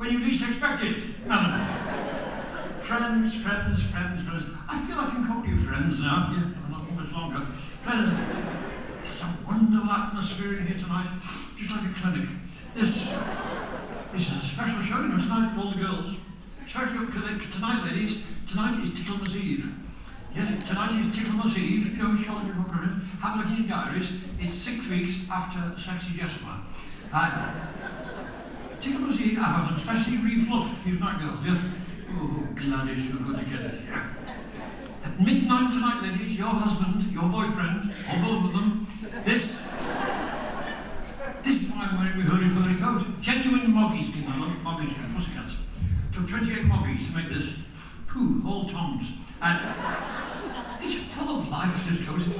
when you least expect it. Friends. I feel I can call you friends now. Yeah, not much longer. Friends, there's a wonderful atmosphere in here tonight, just like a clinic. This is a special show, tonight for all the girls. Special tonight, ladies. Tonight is Ticklemas Eve. Yeah, tonight is Ticklemas Eve. Charlotte, you've got it. Have a look in your diaries. It's 6 weeks after Sexy Jessica. Ticklemas Eve, I have them especially refluffed for you tonight, girls. Yeah. Oh, Gladys, you're good to get it, yeah. At midnight tonight, ladies, your husband, your boyfriend, or both of them, this is why I'm wearing my hurry coat. Genuine moggy skin, I love moggy skin, pussycats. Took 28 moggies to make this. All Toms. And it's full of life, this coat, isn't it?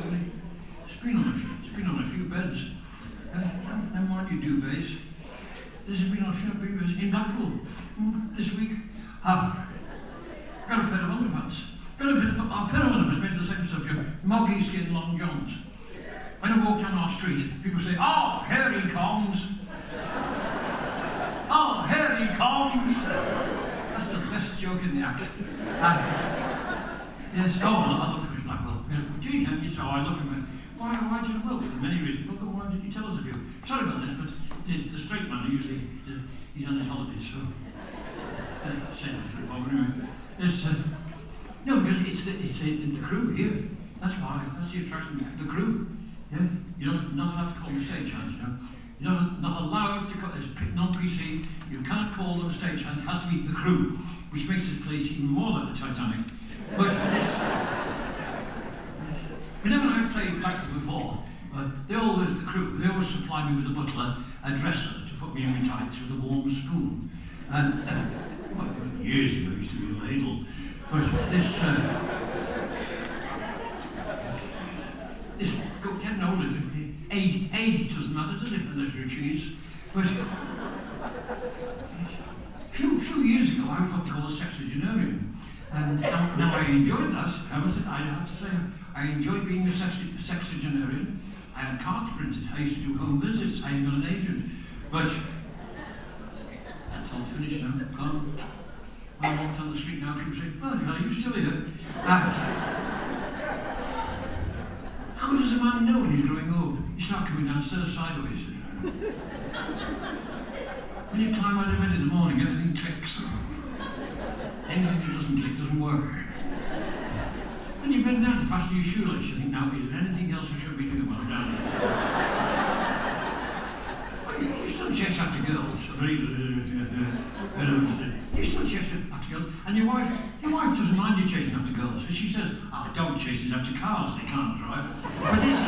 It's been on a few beds. Never mind your duvets. This has been on a few beds in Blackpool this week. Got a pair of underpants. Got a pair of underpants made of the same stuff, moggy skin long johns. When I walk down our street, people say, "Oh, here he comes." "Oh, here he comes." That's the best joke in the act. Yes, I love Chris Blackwell. Gee, yes, I love him. Why did you well? For many reasons. But why didn't you tell us a few? Sorry about this, but the straight man usually he's on his holidays, so. No, because it's the crew here. That's why. That's the attraction. The crew. Yeah. You're not allowed to call them stagehands. You're not allowed to call as non-PC. You can't call them stagehand. It has to be the crew, which makes this place even more like the Titanic. But this. Whenever I've played Blackpool before, they always the crew. They always supply me with a butler, a dresser to put me in my tights with a warm spoon. And years ago, it used to be a ladle. But this getting older, age doesn't matter, does it, unless you're a cheese. But a few years ago, I was what they call a sexagenarian. And now I enjoyed that. I have to say, I enjoyed being a sexagenarian. I had cards printed. I used to do home visits. I ain't got an agent. But that's all finished now. Gone. When I walk down the street now, people say, "Well, are you still here?" How does a man know when he's growing old? You start coming downstairs sideways. When you climb out of bed in the morning, everything clicks. Anything that doesn't click doesn't work. When you bend down to fasten your shoelace, you think, now, is there anything else I should be doing while I'm down here? Well, you still chase after girls. You still chase after girls. And your wife doesn't mind you chasing after girls. And she says, "Oh, don't chase us after cars, they can't drive." But this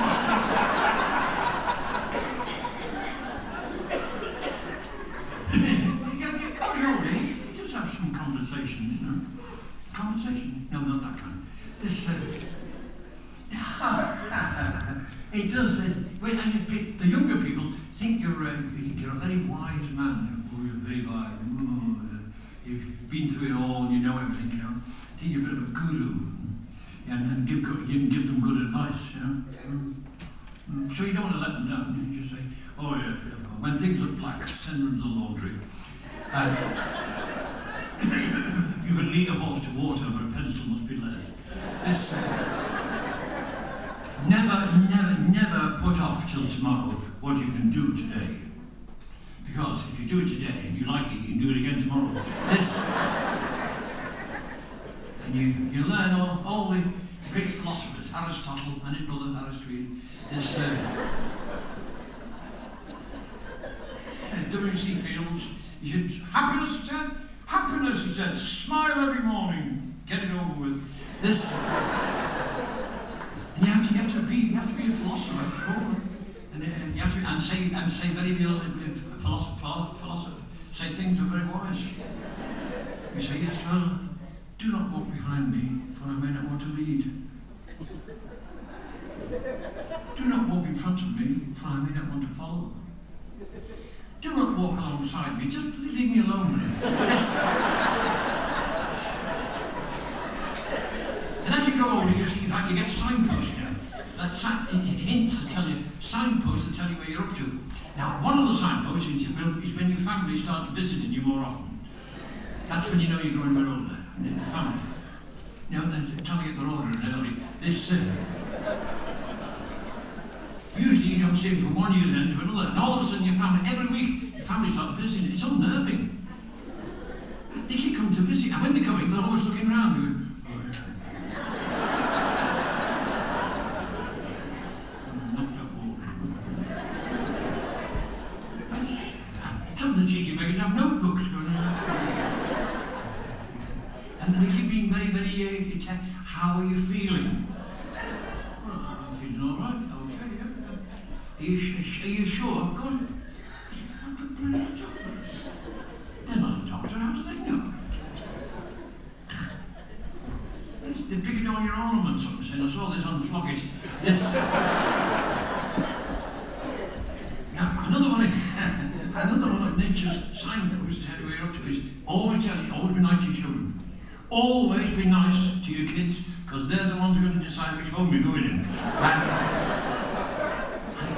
you just have some conversations, Conversation? No, not that kind. This, it does. The younger people think you're a very wise man. Oh, you're very wise. You've been through it all. You know everything. Think you're a bit of a guru, and you can give them good advice. So you don't want to let them down. You just say, "Oh yeah. When things look black, send them to the laundry." You can lead a horse to water, but a pencil must be lead. This never put off till tomorrow what you can do today. Because if you do it today and you like it, you can do it again tomorrow. And you learn all the great philosophers, Aristotle and his brother Aristide. W.C. Fields, he said, happiness, he said, smile every morning, get it over with. And you have to be a philosopher, and you have to say very philosopher say things that are very wise. You say, "Yes, well, do not walk behind me, for I may not want to lead. Do not walk in front of me, for I may not want to follow. Do not walk alongside me, just leave me alone." And as you grow older, you get signposts, hints that tell you, signposts that tell you where you're up to. Now, one of the signposts is when your family start visiting you more often. That's when you know you're growing a bit older, in the family. You know, they're trying to get their order in early. Usually you don't see it from one year's end to another, and all of a sudden your family, every week, your family start visiting. It's unnerving. They keep coming to visit, and when they're coming, they're always looking around going, oh yeah. Knocked up water. Some of the cheeky beggars have notebooks going on. And they keep being very, very, how are you feeling? Well, I'm feeling all right. Okay, yeah. Are you sure? Of course. They're not a doctor. How do they know? They're picking on your ornaments. I'm saying I saw this on Floggit. Now, another one of nature's signposts, how do we up to, is always tell you, always be nice to your children. Always be nice to your kids, because they're the ones who are going to decide which home you're going in. And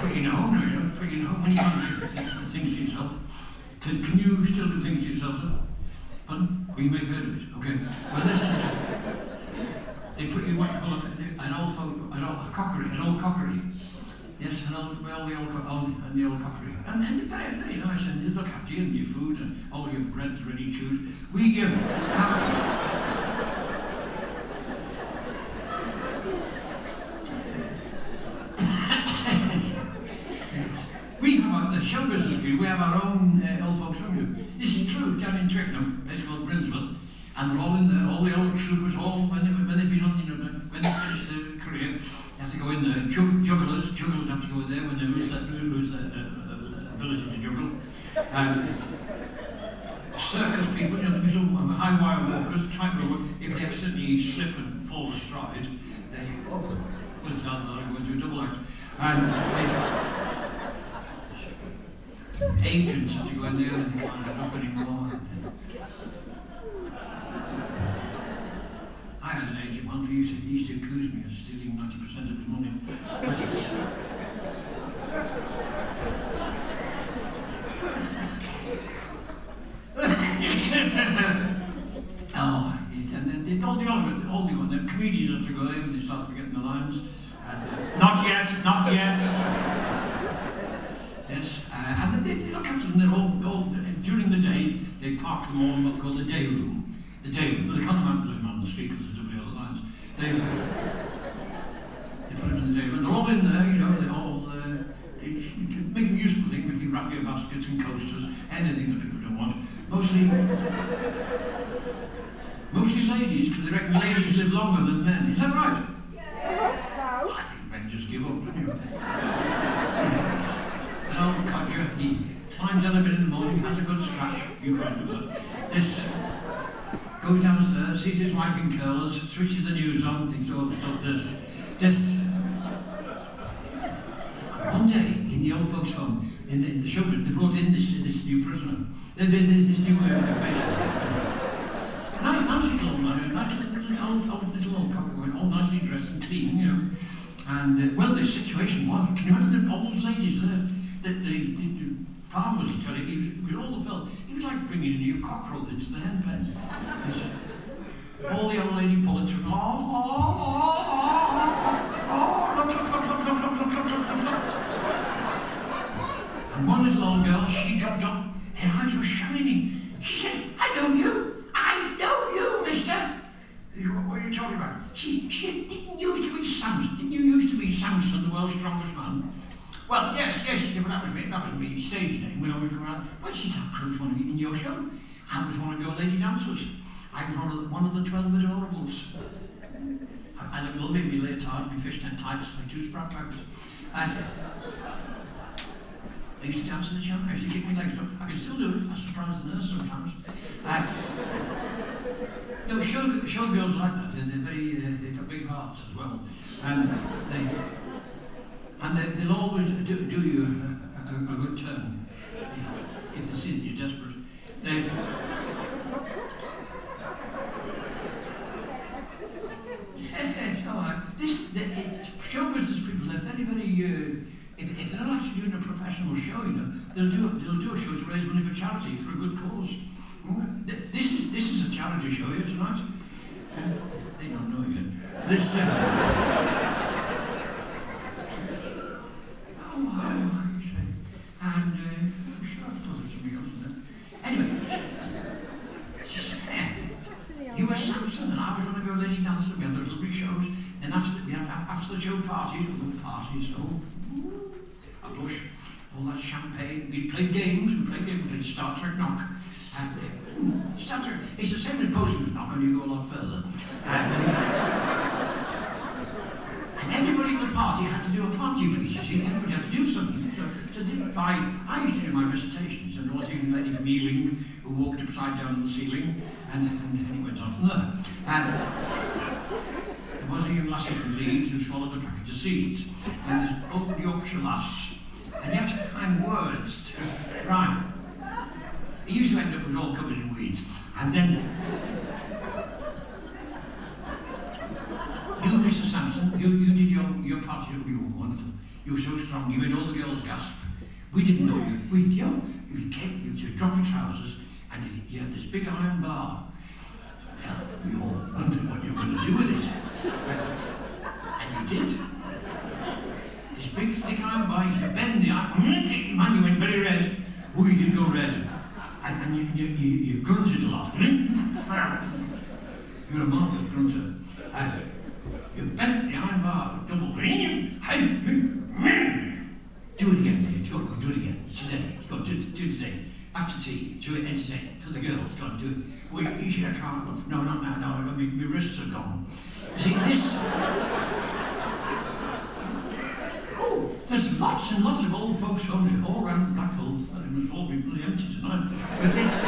put you in a home now, you know, put you in a home when you can't do things to yourself. Can you still do things to yourself, sir? Pardon? Will you make her do it? Okay. Well, this is they put you in what you call an old cockery. Yes, the old cockery. And they're very nice, and they look after you and your food, and all your bread's ready chewed. We give the show business group, we have our own old folks home. This is true, down in Twickenham, place called Brinsworth, and they're all in there, all the old troopers, all when they've been on, you know, when they finish their career, they have to go in there. Jugglers have to go in there when they lose their ability to juggle. Circus people, you know, the little high wire walkers, tightrope, if they accidentally slip and fall astride, they well, it's not that I'm going to do a double act. And agents have to go in there and they can't get up anymore. I had an agent once who used to accuse me of stealing 90% of his money. all the comedians have to go in and they start forgetting the lines. Not yet. Yes, and they look after them. They're all during the day. They park them all in what they call the day room. The day room. They can't imagine them on the street because there's double other lines. They put them in the day room. They're all in there, you know. They're all making useful things, making raffia baskets and coasters, anything that people don't want. Mostly ladies, because they reckon ladies live longer than men. Is that right? Yeah. Well, I think men just give up, don't you? An old codger, he climbs out of bed in the morning, has a good scratch. You can't do that. This goes downstairs, sees his wife in curlers, switches the news on, thinks, oh, stuff this. One day, in the old folks' home, in the show, they brought in this new prisoner. This new patient. Nice little old man, nice little old cocker, all nicely dressed and clean, you know. And, well, the situation was, can you imagine all those ladies there? The farmers, he told you, he was all the felt. He was like bringing a new cockerel into the hen pen. All the old lady pullets were, and one little old girl, she jumped up, her eyes were shining. She said, I know you, mister. What are you talking about? She said, didn't you used to be Samson, the world's strongest man? Well, yes, well, that was me, stage name when I was going around. Well, she said, I was one of you in your show. I was one of your lady dancers. I was one of the 12 adorables. I looked lovely in my leotard, my fishnet tights, my two sprat pipes. And I used to dance in the show. I used to kick my legs up. I can still do it. I surprise the nurse sometimes. No, showgirls like that. They've got big hearts as well. And they'll always do you a good turn. If they see that you're desperate. Show business people, they're very, very, if they're not actually doing a professional show, you know, they'll do a show to raise money for charity, for a good cause. This is tonight? They don't know yet. This, oh, you say. And, I'm sure I've told her something else, isn't it? Anyway, she said, you were Samson and I was one of your lady dancers. We had those lovely shows. Then after the show parties, we loved parties, oh, a bush, all that champagne. We played games, we played Star Trek Knock. And Star Trek, it's the same as Postman's Knock, only you go a lot further. And everybody at the party had to do a party piece, you see. Everybody had to do something. So I used to do my recitations, and there was a young lady from Ealing who walked upside down on the ceiling, and he went on from there. And there was a young lassie from Leeds who swallowed a packet of seeds, and this old Yorkshire lass, and you have to find words to rhyme. It used to end up with all covered in weeds, and then you, Mr. Sampson, you did your part. You were wonderful. You were so strong. You made all the girls gasp. We didn't know you. You dropped your trousers, and you had this big iron bar. Well, we all wondered what you were going to do with it. And you did. This big thick iron bar, you bend the iron, man, you went very red. Oh, you did go red. And you grunted a lot. You're a marvellous grunter. You bent the iron bar with double. Do it again, dear. Go do it again. Today. Go do it today. After tea. Do it entertain. For the girls. Go and do it. Well, easy, I can't. No, not now. No, my wrists are gone. You see, this... Oh, there's lots and lots of old folks' homes all around Blackpool. Well, it must all be bloody empty tonight. But this...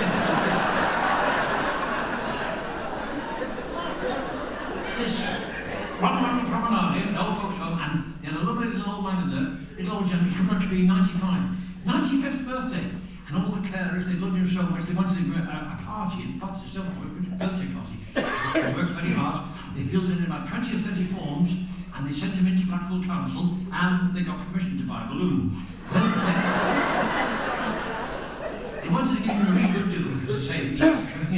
One promenade, an old folks' home, and they had a lovely little old man in there, little old gentleman, he's coming up to be 95. 95th birthday. And all the carers, they loved him so much, they wanted to do a party, a birthday party. They worked very hard. They filled in about 20 or 30 forms, and they sent him into Blackpool Council, and they got permission to buy a balloon. Well, they wanted to give him a really good do, as I say,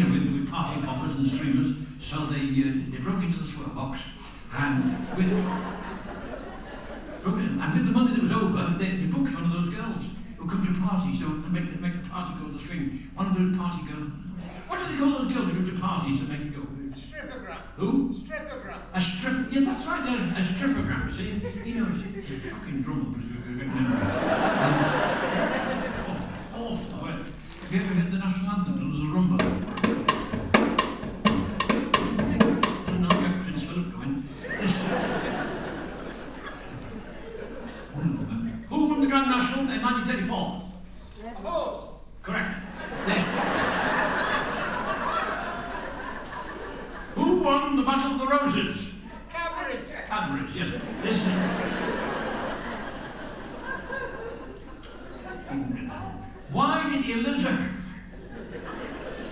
with party poppers and streamers, so they broke into the swear box, and with the money that was over, they booked one of those girls who come to a party, so to make the party go to the swing. One of those party girls. What do they call those girls who go to parties and make it go? A strippogram. Who? Strippogram. A strip. Yeah, that's right. A strippogram. You see, he knows. He's a shocking drummer, but he's a good memory. Awful. Have you ever heard the national anthem? There was a rumba. Who won the Grand National in 1934? A horse. Correct. This. Who won the Battle of the Roses? Cadbury's, yes. This.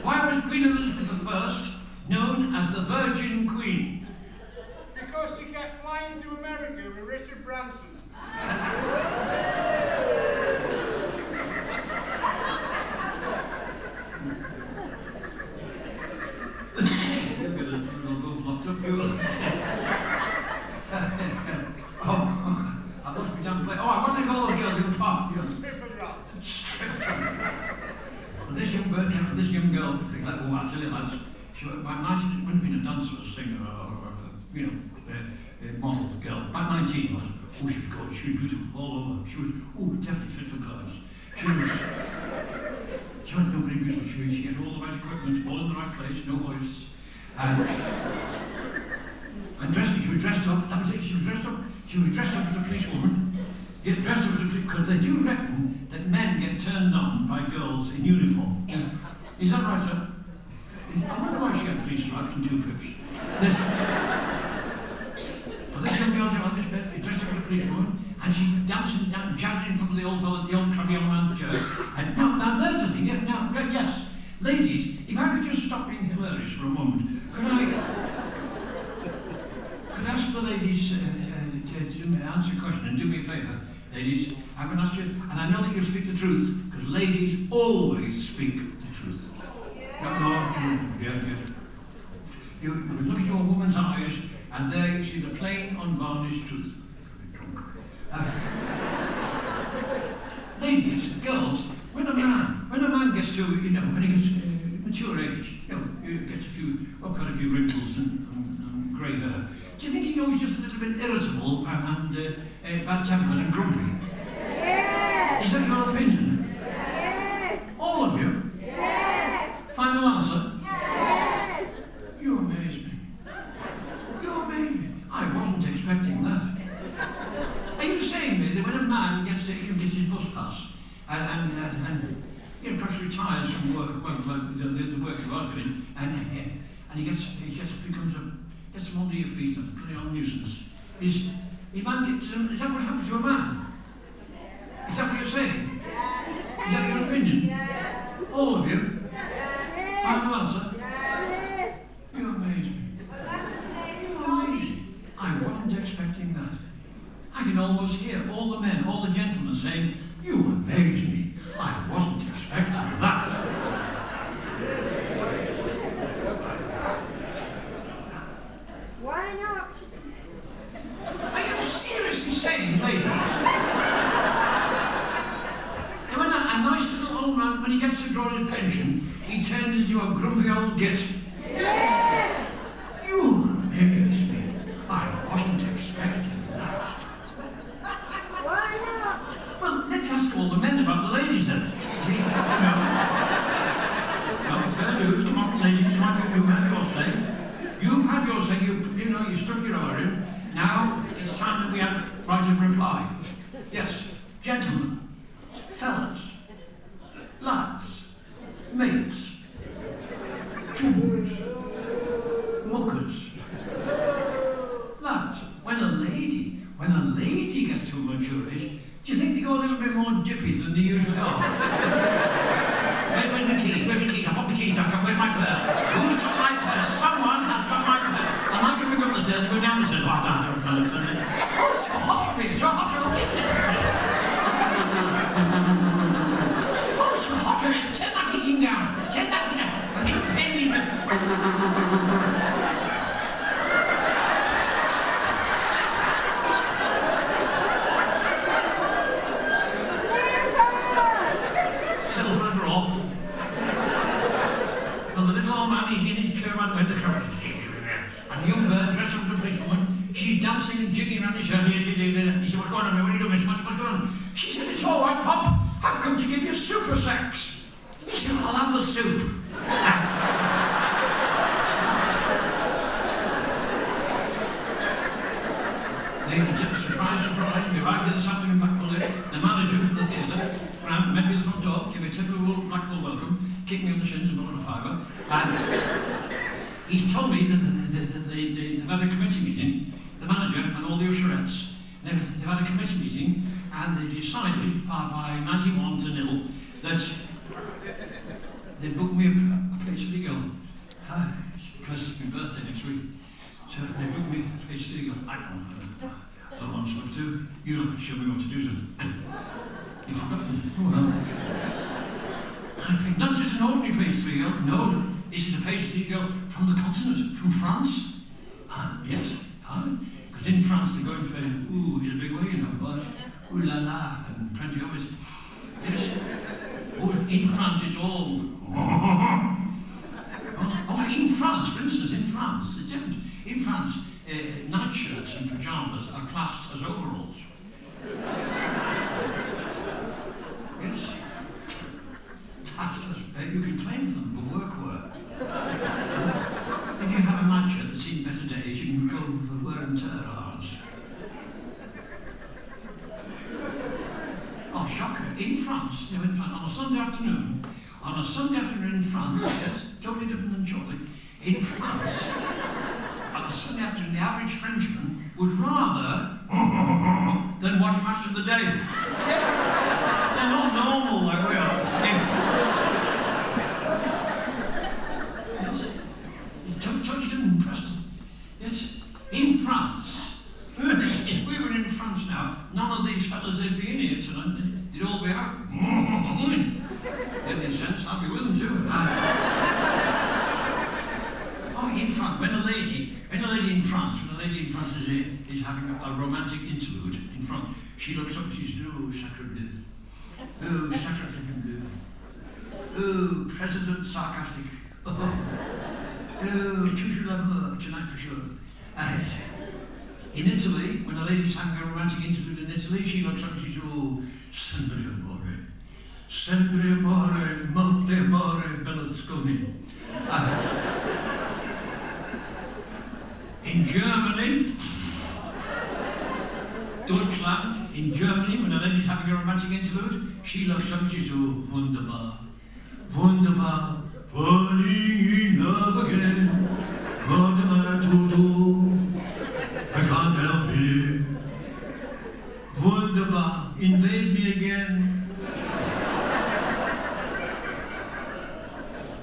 Why was Queen Elizabeth I known as the Virgin Queen? Because she kept flying to America with Richard Branson. I must be done playing. Oh, what do they call those girls in the park? Strippogram. Well, this young girl, like, oh, I tell you, lads, she wouldn't have been a dancer or a singer or a model girl. About 19 was. Oh, she was good. She was beautiful all over. She was, definitely fit for purpose. She was very beautiful. She had all the right equipment, all in the right place, no hoists. And dressing, she was dressed up, that was it, she was dressed up as a policewoman. Because they do reckon that men get turned on by girls in uniform. Is that right, sir? I wonder why she had 3 stripes and 2 pips. But this young girl on this bed, dressed up as a policewoman, and she's dancing down, jabbing in front of the old crabby old man's chair. And now there's the thing, yes. Ladies, if I could just stop being hilarious for a moment, could I ask the ladies to answer a question and do me a favour? Ladies, I'm going to ask you, and I know that you speak the truth, because ladies always speak the truth. No, yes. You can look at your woman's eyes, and there you see the plain, unvarnished truth. Drunk. Ladies, girls, when a man gets to, when he gets mature age, he gets quite a few wrinkles and grey hair. Do you think he goes just a little bit irritable and bad-tempered and grumpy? Yes. Is that your opinion? Yes. All of you? Yes. Final answer? Yes. You amaze me. You amaze me. I wasn't expecting that. Are you saying that when a man gets his bus pass and perhaps retires from work, the work he was doing, and he gets some under your feet, that's a pretty old nuisance. Is that what happens to a man? Is that what you're saying? Is that your opinion? Yes. All of you? Yes. Final answer? Yes. You amaze me. You amaze me. I wasn't expecting that. I can almost hear all the men, all the gentlemen saying, you amaze me. I wasn't expecting that. Why not? Are you seriously saying, ladies? And when a nice little old man, when he gets to draw his pension, he turns into a grumpy old git. Yes. You amaze me. I wasn't expecting that. Why not? Well, let's ask all the men about the ladies then. See, no, fair dues. Come on, ladies, you've had your say. You've had your say. You struck your oar in. Now it's time that we have right of reply. Yes, gentlemen, fellas, lads, mates, chums, muckers, lads. When a lady gets to a mature age, do you think they go a little bit more dippy than they usually are? Where's my keys? I put my keys up. Where's my purse? Who's got my purse? Someone has got my purse. And I can pick up the stairs and go down the stairs. Well, I don't kind of thing. Oh, it's so hot for me. It's so hot for me. Oh, it's so hot for me. Turn that heating down. Turn that down. But you're paying me. Silver draw. Well, the little old man, he's in his chair by the window. And the young bird, dressed up as a policewoman, she's dancing and jigging around his shirt. He said, what's going on? What are you doing, Miss Much? What's going on? She said, it's all right, Pop. I've come to give you super sex. He said, I'll have the soup. Surprise, we arrived at this afternoon in Blackpool. The manager of the theatre met me at the front door, gave me a typical Blackpool welcome, kicked me on the shins and bought a fiver, and he's told me that they've had a committee meeting, the manager and all the usherettes. They've had a committee meeting and they decided by 91-0 that they booked me a place to go because it's my birthday next week. So they booked me a place to go. I don't want to do. You don't have to show me what to do, sir. You've forgotten. Oh, well. I picked not just an ordinary pastry girl. No, this is a pastry girl from the continent, from France. Yes, because in France they're going for ooh in a big way, but ooh la la and plenty of it. Yes. Oh, in France it's all. In France, for instance, it's different. In France, nightshirts and pyjamas are classed as overalls. Yes. You can claim them for workwear. If you have a nightshirt that's seen better days, you can go for wear and tear allowance. Oh, shocker. In France, on a Sunday afternoon in France, yes, totally different than Chorley, in France, on a Sunday afternoon, the average Frenchman would rather than watch Match of the Day. They're not normal like we are. Yes, totally different, Preston. Yes, in France. If we were in France now, none of these fellas would be in here tonight. They'd all be out. In any sense, I'd be with them too. Oh, in France, when lady in front is having a romantic interlude in front. She looks up and she says, oh, sacre bleu. Oh, sacre flippin' bleu. Oh, President Sarcastic. Oh, toujours l'amour, tonight for sure. In Italy, when a lady's having a romantic interlude in Italy, she looks up and she says, oh, sempre amore, molte amore, Berlusconi. In Germany, Deutschland, in Germany, when a lady's having a romantic interlude, she looks up and she says, oh, wunderbar, wunderbar, falling in love again. What am I to do? I can't help it. Wunderbar, invade me again.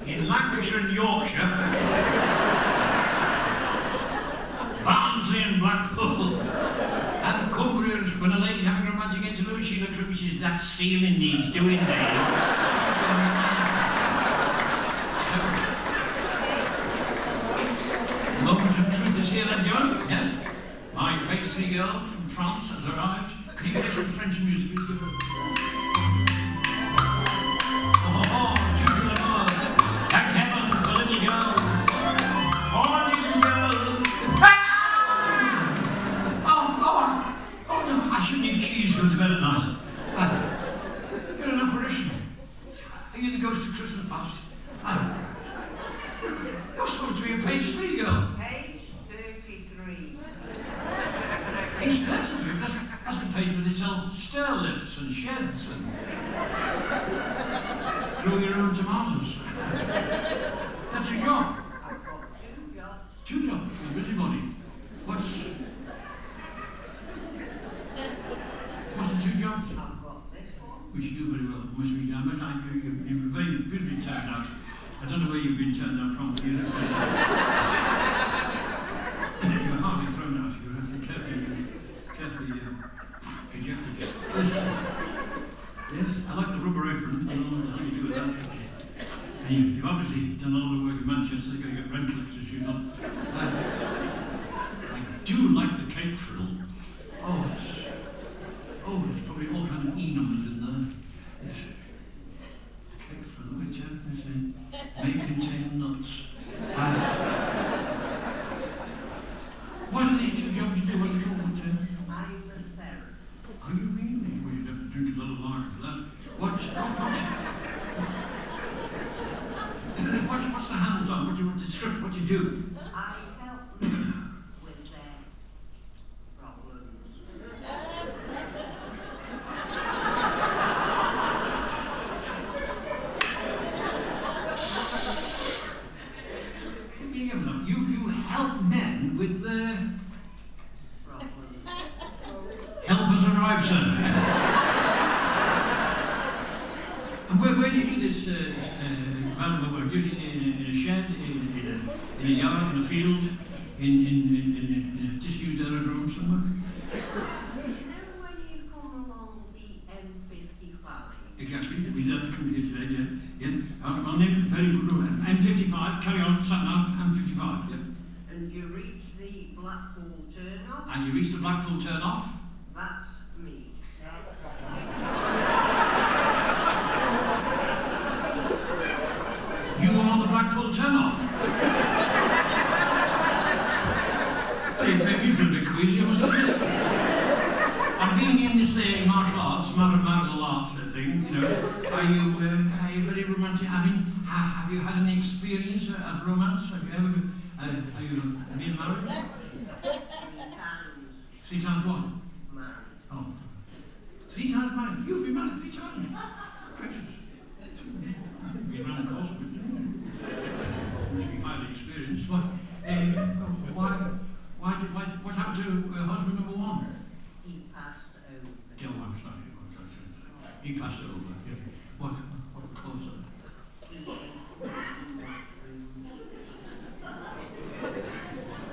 In Lancashire and Yorkshire, Barnsley and Blackpool, and Cumbria, when a lady's having a romantic interlude, she looks up and she says, that ceiling needs doing there. Moment of truth is here, then, John. Yes? My pastry girl from France has arrived. Can you play some French music? Oh, toujours l'amour. Thank heaven for little girls. Oh, little girls. Ah! Oh, no, I shouldn't eat cheese going to bed at night. You're an apparition. Are you the ghost of Christmas past? You're supposed to be a page 3 girl. Page 33. Page 33? That's the page where they sell stair lifts and sheds and grow your own tomatoes. That's your job. I've got 2 jobs. 2 jobs. You're a busybody. What's the 2 jobs? I've got this one. Which you do very well. Must be done. You're very beautifully turned out. I don't know where you've been turned out from, but you look very you're hardly thrown out. You're carefully ejected. Yes, I like the rubber apron. I don't know how you do with that. And you've obviously done a lot of work in Manchester. You've got to get rent collectors, you know. I do like the cake frill. There's probably all kind of E numbers in there. Cake frill, which may contain nuts. What are these 2 jobs you do? What are you doing? I'm a therapist. Are you really? Well, you'd have to drink a little lager for that. What's the hands on? What do you want to describe? What do you do? I help them with their problems. You help men with their Problems. help has arrived, sir. And where do you do this valuable work? Do you do it in a shed, in a yard, in a field, in a disused aerodrome somewhere? You know when you come along the M55? Exactly. We had to come here today, yeah. I'll name it very good. M55, carry on, sat nav, M55, yeah. And you reach the Blackpool turn-off? And you reach the Blackpool turn-off? That's me. You are the Blackpool turn-off. It made me feel a bit queasy, I must admit. And being in this martial arts, marital arts thing, you know, are you very romantic? I mean, have you had any experience of romance? Have you ever, are you been married? 3 times 3 times what? married. Oh. 3 times married? You've been married 3 times? Gracious. Been around the course of it, you should be highly experienced. What happened to husband number 1? He passed over. Oh, I'm sorry. He passed over. Yeah. What caused that?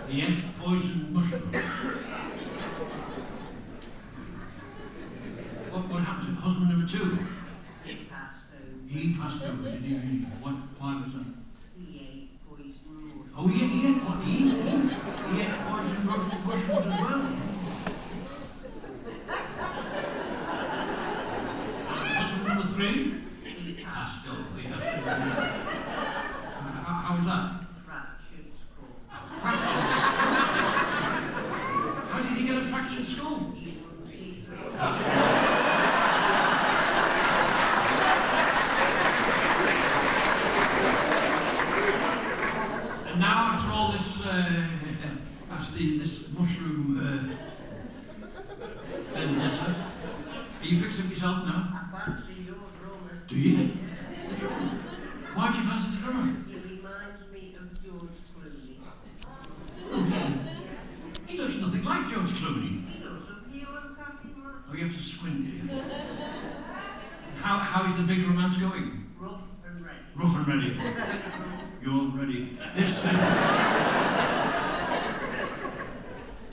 He ate poisoned mushrooms. What happened to husband number 2? He passed over. He passed over, did he? Why was that? He ate poison. Oh, he ate what? He ate poisoned mushrooms. And now, after all this, this mushroom vendetta, are you fixing yourself now? I fancy your drummer. Do you? Why do you fancy the drummer? He reminds me of George Clooney. Oh, yeah. He looks nothing like George Clooney. He doesn't. You look at him like Oh, you have to squint, do you? How is the big romance going? rough and ready. Rough and ready. You're ready. This.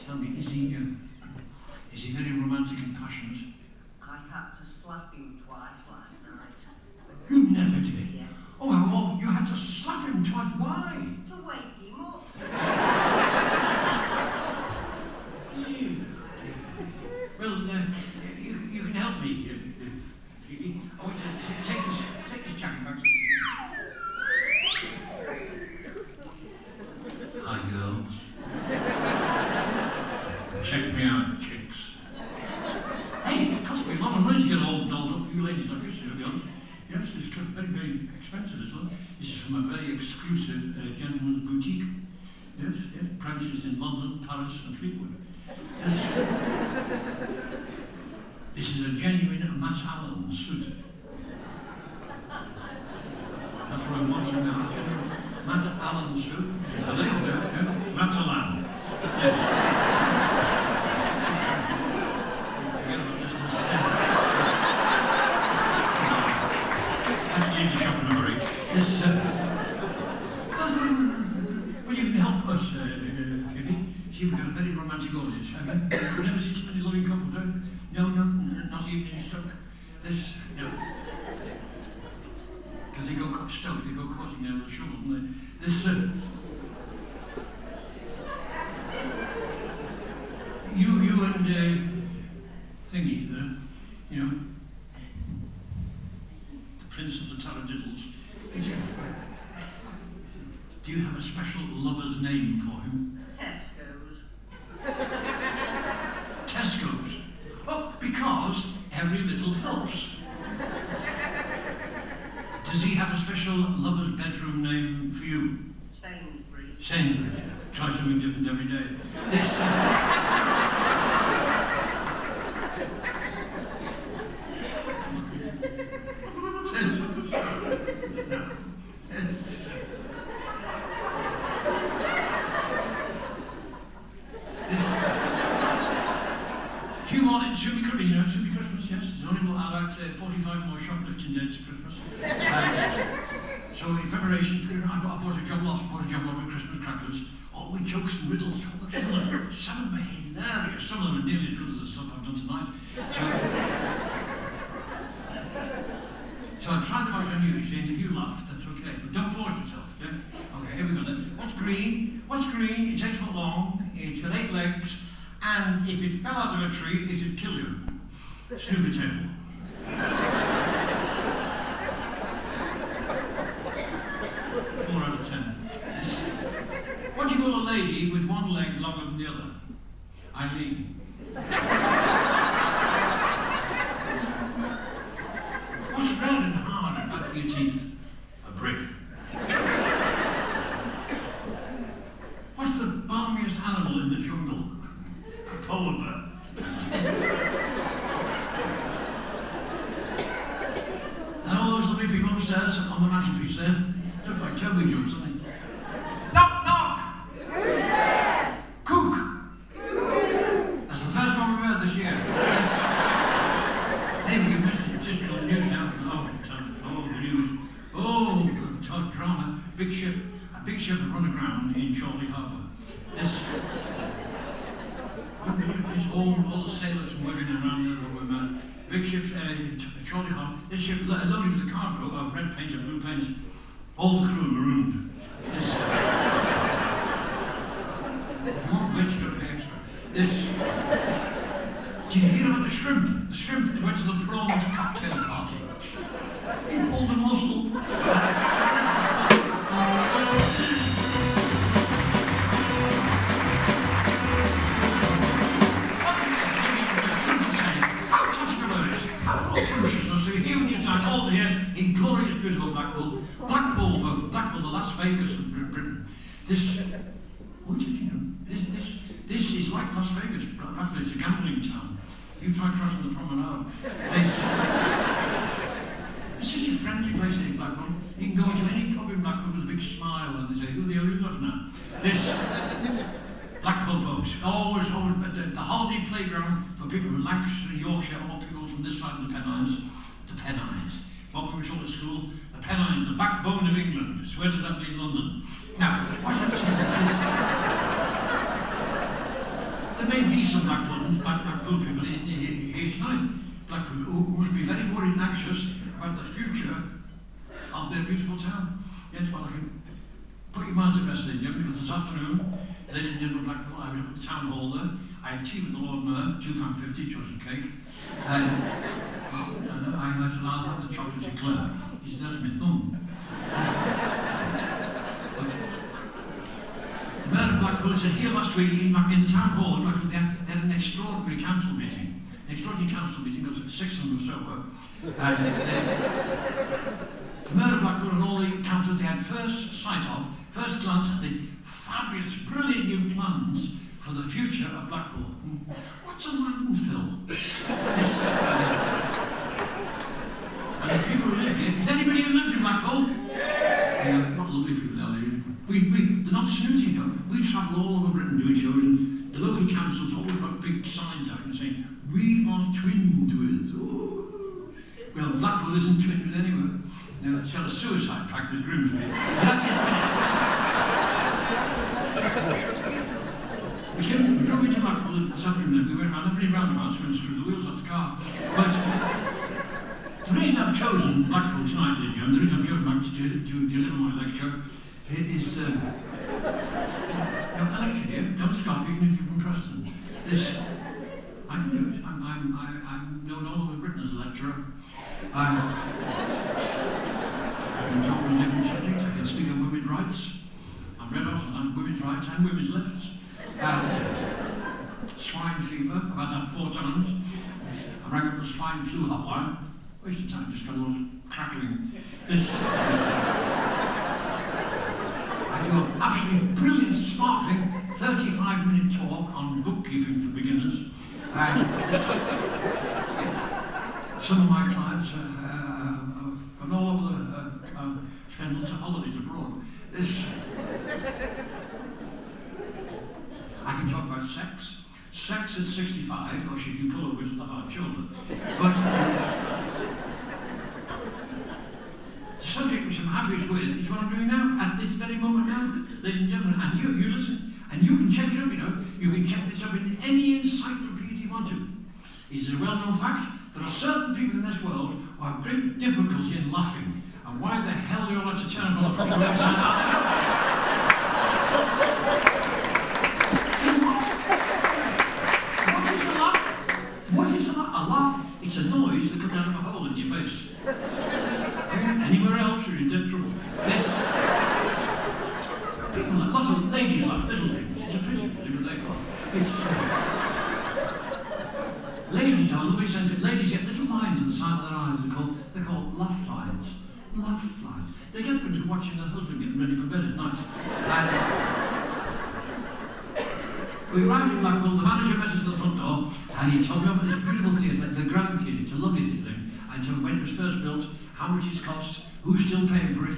Tell me, is he very romantic and passionate? I had to slap him twice last night. You never did. Yes. Oh, well, you had to slap him twice. Why? To wake him up. Well, you can help me, Phoebe. I want you to take this jacket back. Hi, girls. Check me out, chicks. Hey, it cost me a lot of money to get all dolled up for you ladies like this, to be honest. Yes, it's very, very expensive as well. This is from a very exclusive gentleman's boutique. Yes, premises in London, Paris and Fleetwood. Yes. This is a genuine Matt Allen suit. That's what I'm modelling now, genuine Matt Allen suit. There's a label there, yeah? Matt Allen. Yes. Forget about this. Actually, need to shop in a hurry. This, well, you can help us, Phoebe. See, we've got a very romantic audience, have you? You've never seen so many loving couples, have you? No, not even in Stoke. This, no. Because they go Stoke, they go causing there with a shovel, don't they? This, you and, Thingy, you know, the Prince of the Taradiddles. Do you have a special lover's name for him? Tesco's. Tesco's? Oh, because every little helps. Does he have a special lover's bedroom name for you? Sainsbury's. Sainsbury's, yeah. Try something different every day. This, few more, soon be Christmas, yes. There's only about 45 more shoplifting days at Christmas. So in preparation for I bought a job lot of Christmas crackers, all with jokes and riddles. Some of them are hilarious, some of them are nearly as good as the stuff I've done tonight. So I tried them out on you, saying if you laugh, that's okay. But don't force yourself, yeah? Okay, here we go then. What's green? It's 8 foot long, it's got 8 legs, and if it fell out of a tree, it'd kill you. Snooker table. 4 out of 10. What do you call a lady with one leg longer than the other? Eileen. What's red and hard and bad for your teeth? A brick. What's the balmiest animal in the jungle? A polar bear. And all those lovely people upstairs on the mantelpiece there, they're like Toby jokes, aren't they? Knock, knock! Who's there? Cook! That's the first one we've heard this year. Yes. Maybe you missed it. It's just on the news now. Oh, the news. Oh, drama. A big ship had run aground in Charlie Harbour. Yes. All the sailors working around there were mad. Big ship, Charlie Harbour. This ship loaded with a cargo of red paint and blue paint. All the crew marooned. This. One way to go pay extra. This. Did you hear about the shrimp? The shrimp that went to the prawns cocktail party. He pulled a muscle. Once again, the truth is saying, how toscaronis, how full of consciousness to be here when you time all here in glorious, beautiful Blackpool. Blackpool, the Las Vegas of Britain. This, what did you know? This is like Las Vegas. Blackpool is a gambling town. You try crossing the promenade. It's such a friendly place in Blackpool. You can go into any pub in Blackpool with a big smile and they say, who the hell are you got now? This, Blackpool folks, always the holiday playground for people from Lancashire and Yorkshire, or people from this side of the Pennines. The Pennines. What we were taught at school, the Pennines, the backbone of England. So where does that leave London? Now, what I'm saying is, there may be some Blackpool people here tonight, Blackpool, who must be very worried and anxious about the future of their beautiful town. Yes, well, I can put your minds at rest, ladies and gentlemen, because this afternoon, ladies and gentlemen of Blackpool, I was at the town hall there. I had tea with the Lord Mayor, £2.50, chocolate cake. I said, I'll have the chocolate eclair. He said, that's my thumb. But the Mayor of Blackpool said, here last week, in the town hall in Blackpool, they had an extraordinary council meeting. An extraordinary council meeting, there was like 600 or so. And the Mayor of Blackpool and all the councils, they had first glance at the fabulous, brilliant new plans for the future of Blackpool. What's a landfill? And the people who live here, is anybody who lives in Blackpool? Yeah, we've got lovely people down there. They're not snooty, you know. We travel all over Britain doing shows, and the local councils always got big signs out and saying, we are twinned with. Ooh. Well, Blackpool isn't twinned with anywhere. Now, it's got a suicide pact with Grimsby. That's it. We drove into Blackpool this afternoon. We went around every roundabout so we screwed the wheels off the car. But the reason I've chosen Blackpool tonight, ladies and gentlemen, the reason I've chosen Blackpool to deliver my lecture is no, lecture here. Don't scoff, even if you're from Preston. I can do it. I'm known all over Britain as a lecturer. I can talk on different subjects. I can speak on women's rights. I'm red hot on women's rights and women's lefts. Swine fever, I've had that 4 times. I rang up the swine flu hotline. Waste of time, just got a lot of crackling. I do an absolutely brilliant, sparkling 35-minute talk on bookkeeping for beginners. And some of my clients are all over spend lots of holidays abroad. I can talk about sex. Sex at 65, or should you pull over to the hard shoulder. But the subject which I'm happiest with is what I'm doing now, at this very moment now, ladies and gentlemen. And you listen, and you can check it up, you know. You can check this up in any encyclopedia you want to. It's a well-known fact. There are certain people in this world who have great difficulty in laughing. And why the hell do you all have to turn on the front of the I don't know. It's a noise that comes out of a hole in your face. Anywhere else, you're in dead trouble. People, lots of ladies like little things. It's a pity, but they are. Ladies are lovely sensitive. Ladies get little lines at the side of their eyes. They're called laugh lines. Laugh lines. They get them to watching their husband getting ready for bed at night. We arrived in Blackpool, the manager met us at the front door, and he told me about this beautiful theatre, the Grand Theatre. It's a lovely theatre, and told me when it was first built, how much it's cost, who's still paying for it.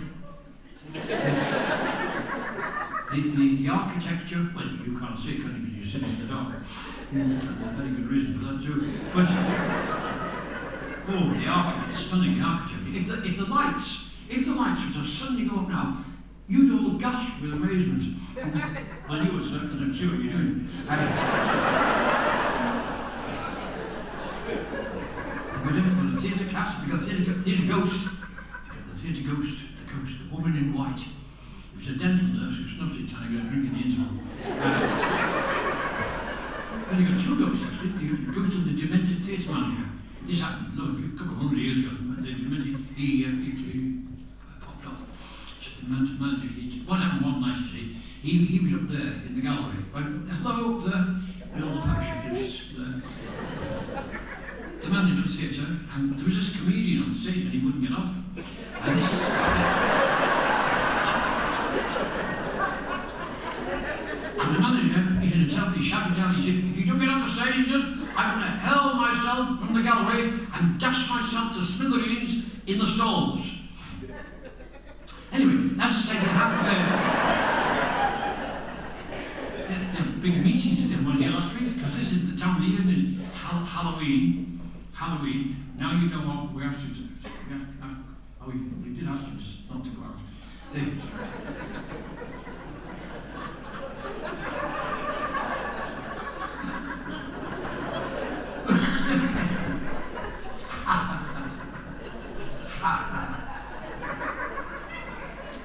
The architecture, well, you can't see it, can you, because you're sitting in the dark. And there's a very good reason for that too. But, the architecture, stunning architecture. If the lights which are suddenly go up now, you'd all gasp with amazement. Well, you were, sir, because I see what you're doing. We've got the theatre cast, we've got the theatre ghost, the woman in white. It was a dental nurse who snuffed it trying to get a drink in the interval. Then you got 2 ghosts, actually. The ghost of the demented theatre manager. This happened, a couple of 100 years ago. The demented, he popped off. The manager, what happened one night, he was up there in the gallery. Went, hello up there, the old parachutist. The manager of the theatre, and there was this comedian on the stage, and he wouldn't get off. And this. And the manager, he shouted down, he said, if you don't get off the stage, I'm going to hurl myself from the gallery and dash myself to smithereens in the stalls. Anyway, as I said, they have big meetings in there one year last week, because this is the time of the year, and it's Halloween. Now you know what we have to do. We did ask you not to go out.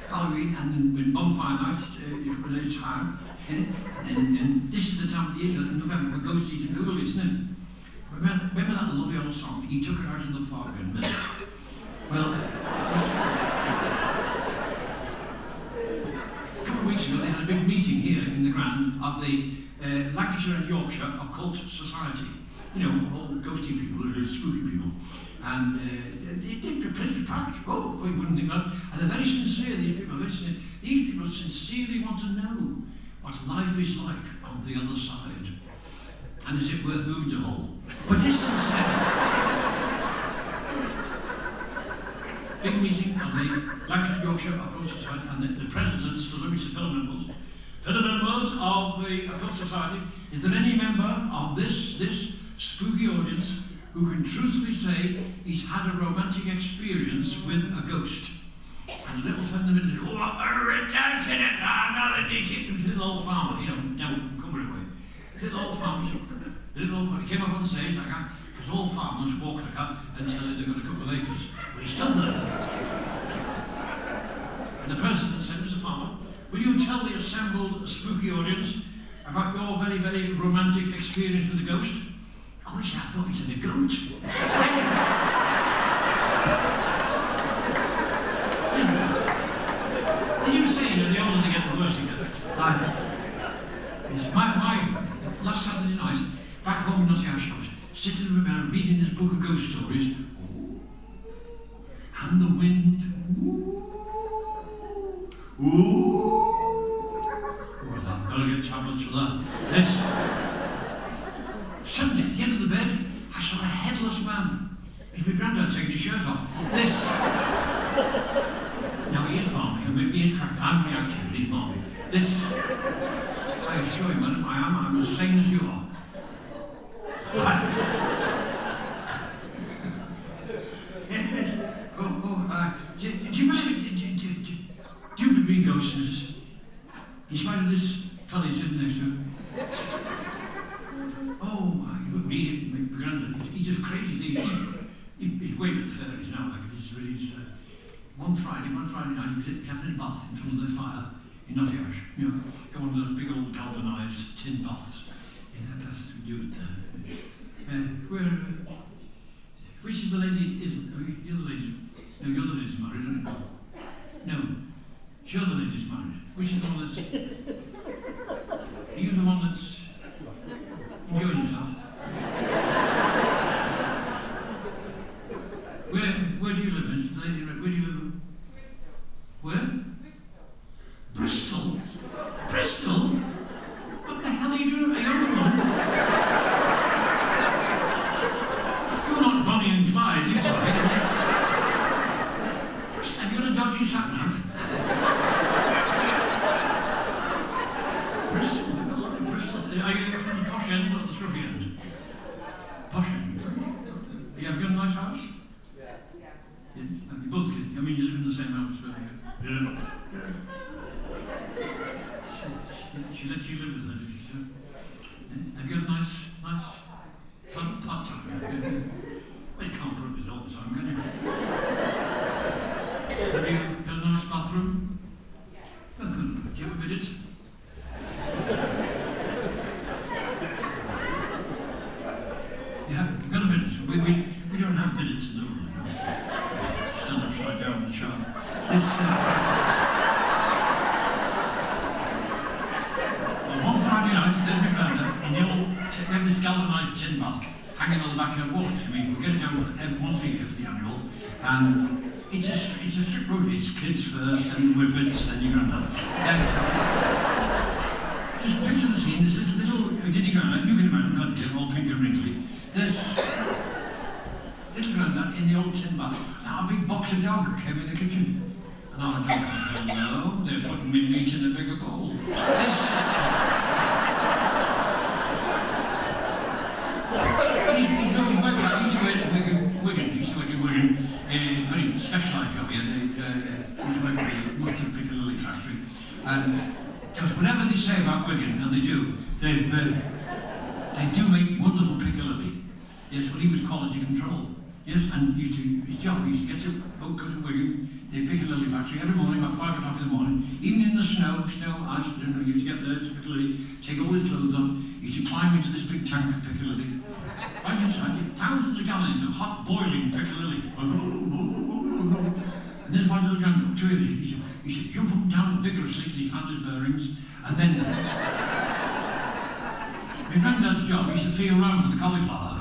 Halloween, and then when bonfire night when it's time, and this is the time of the year, November, for ghosties and ghoulies, isn't it? Remember that lovely old song, He Took Her Out in the Fog and Mist? Well, a couple of weeks ago they had a big meeting here in the Grand of the Lancashire and Yorkshire Occult Society. You know, all ghosty people, spooky people. And the place was packed. Oh, you wouldn't think that. And they're very sincere, these people. These people sincerely want to know what life is like on the other side. And is it worth moving to Hull? But this is big meeting of the Lancashire Yorkshire Occult Society, and the president, Mr. Fellow members of the Occult Society, is there any member of this spooky audience who can truthfully say he's had a romantic experience with a ghost? And a little fellow in the middle said, oh, a retention, I'm not a dick. It was a little old farmer, you know, down from Cumberland way. Little old farmer, he came up on the stage like that, because all farmers walk like that until they've got a couple of acres. But he's still there. And the president said, Mr. Farmer, will you tell the assembled spooky audience about your very, very romantic experience with a ghost? Oh, he said, I thought he said a goat. Did you see, the older they get, the worse they get. My last Saturday night, back home in Nottinghamshire, I was sitting in the room reading this book of ghost stories. And the wind. I've got to get tablets for that. Suddenly, at the end of the bed, I saw a headless man. It's my granddad taking his shirt off. Now he is balmy. He is cracking. I'm reacting, but he's balmy. I assure you, madam, I'm as sane as you are. Do you believe it? Do you believe in ghosts? In spite of this fella sitting next to him. Oh, my granddad, he does crazy things. He's way better fairies now. One Friday night, he was having a bath in front of the fire in Nottinghamshire. You know, got one of those big old galvanised tin baths. Yeah, that's what you do it there. Which is the lady? The other lady? No, the other lady's married, isn't it? No, the other lady's married. Which is the one that's? Are you the one that's enjoying yourself? Where do you live, Mr. Lady? Where do you live? Where? Bristol. Bristol? What the hell are you doing? Are you on the run? You're not Bonnie and Clyde, you two. Bristol, have you got a dodgy sat nav? Bristol. Are you from the posh end or the scruffy end? Posh end. Have you got a nice house? Yeah. You both get. I mean, you live in the same house, but yeah. She lets you live with her, does she, sir? Yeah. Have you got a nice part-time? Yeah. Well, you can't put it with all the time, can you? Have you got a nice bathroom? Oh, good. Do you have a bidet? Yeah, you've got a bidet. We don't have bidets in the room. Stand upside down in the shower. One Friday night, there's my granddad, and we have this galvanised tin bath hanging on the back of the walls. I mean, we get it down once a year for the annual, and it's a strict road. It's kids first, and whippets, then your granddad. Just picture Grandad, you can imagine, can't you, all pink and wrinkly. There's little Grandad in the old tin bath, now a big box of dog came in the kitchen. And our dog went, hello, they're putting me meat in a bigger bowl. He used to work in Wigan, very specialised job. He used to work at the mustard Piccadilly factory. And because whatever they say about Wigan, and they do make wonderful Piccadilly. Yes, well, he was quality control. Yes, and his job, he used to get to Oak Cut and Wigan, the Piccadilly factory, every morning, about 5 o'clock in the morning, even in the snow, ice, he used to get there to Piccadilly, take all his clothes off, he used to climb into this big tank of Piccadilly. Right inside, thousands of gallons of hot boiling Piccadilly. And there's my little Grandad up to it. He should jump up and down vigorously till he found his bearings, and then my Grandad's job, he used to feel round for the cauliflower.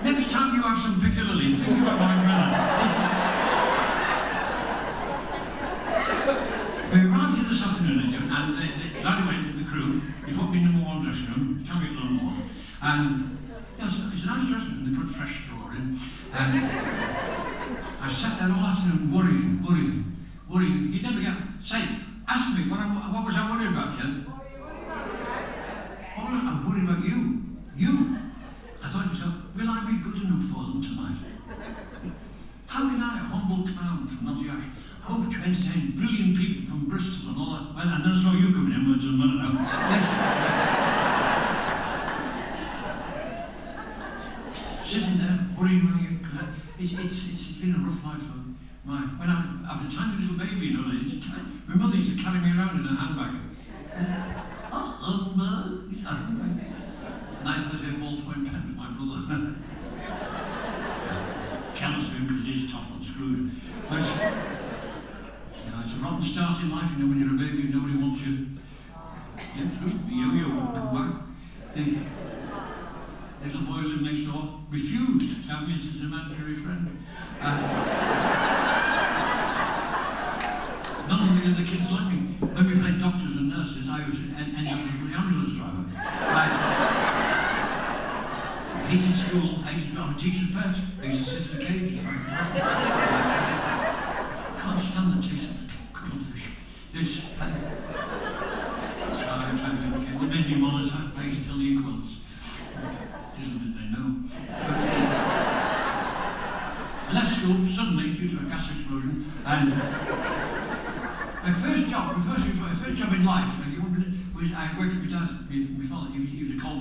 Next time you have some Piccadilly, think about my Grandad. We arrived here this afternoon, and Daddy went with the crew. He put me in number 1 dressing room, can't get London 1. And it's a nice dressing room, they put fresh straw in. And I sat there all afternoon worrying. You'd never ask me, what was I worried about, Jen? I was worried about you. You? I thought to myself, will I be good enough for them tonight? How can I, a humble clown from Nottingham, hope to entertain brilliant people from Bristol and all that? Well, and then I saw you coming in, but it doesn't matter now. Yes. Sitting there, worrying about you. It's been a rough life. When I was a tiny little baby, you know, ladies, my mother used to carry me around in a handbag. And I thought a ballpoint pen with my brother. Jealous of him because he's top and screwed. But it's a rotten start in life, you know, when you're a baby and nobody wants you. Yeah, true. The yo-yo wouldn't come back. The little boy who lived next door refused to have me as his imaginary friend. None of the other kids like me. When we played doctors and nurses, I was ended up as a ambulance driver. I hated school. I used to be on a teacher's pet. I used to sit in a cage. I can't stand the taste of cuttlefish. That's how I'm trying to educate. They made me monitor. I used to fill the inkwells. Little did they know. But I left school suddenly due to a gas explosion, and my first job in life, was I worked for my dad, my father. He was a coal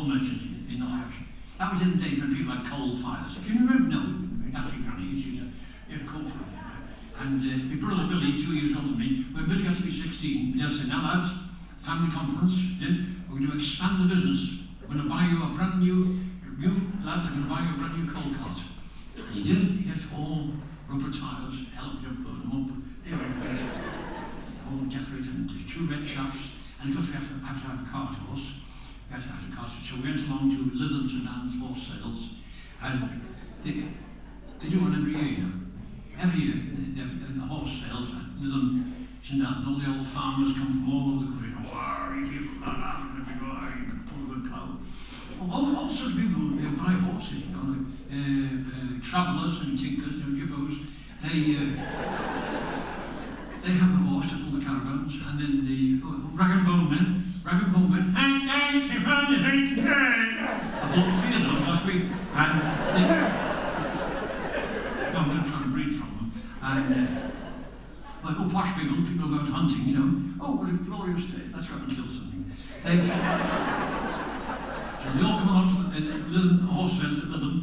merchant in Nottingham. That was in the days when people had coal fires. Can you remember? No, that's your granny. She was a coal fire. And my brother Billy, 2 years older than me, when Billy got to be 16, they'll say, now lads, family conference, we're going to expand the business. We're going to buy you a brand new, lads are going to buy you a brand new coal cart. He did, yes, all rubber tires, helped him put them up. They were all decorated, and there's 2 red shafts, and of course we have to have a cart horse. We had to have a cart horse, so we went along to London Palladium's horse sales, and they do one every year, you know. Every year, they have the horse sales at London Palladium, and all the old farmers come from all over the country. All sorts of people who buy horses, you know, like travellers and tinkers, you know, jibbos. They have the horse to pull the caravans, and then the rag and bone men, I bought 3 of those last week, and I'm going to try and breed from them. And like all posh people go out hunting, you know. Oh, what a glorious day! Let's go and kill something. So they all come along to the little horse sales at London,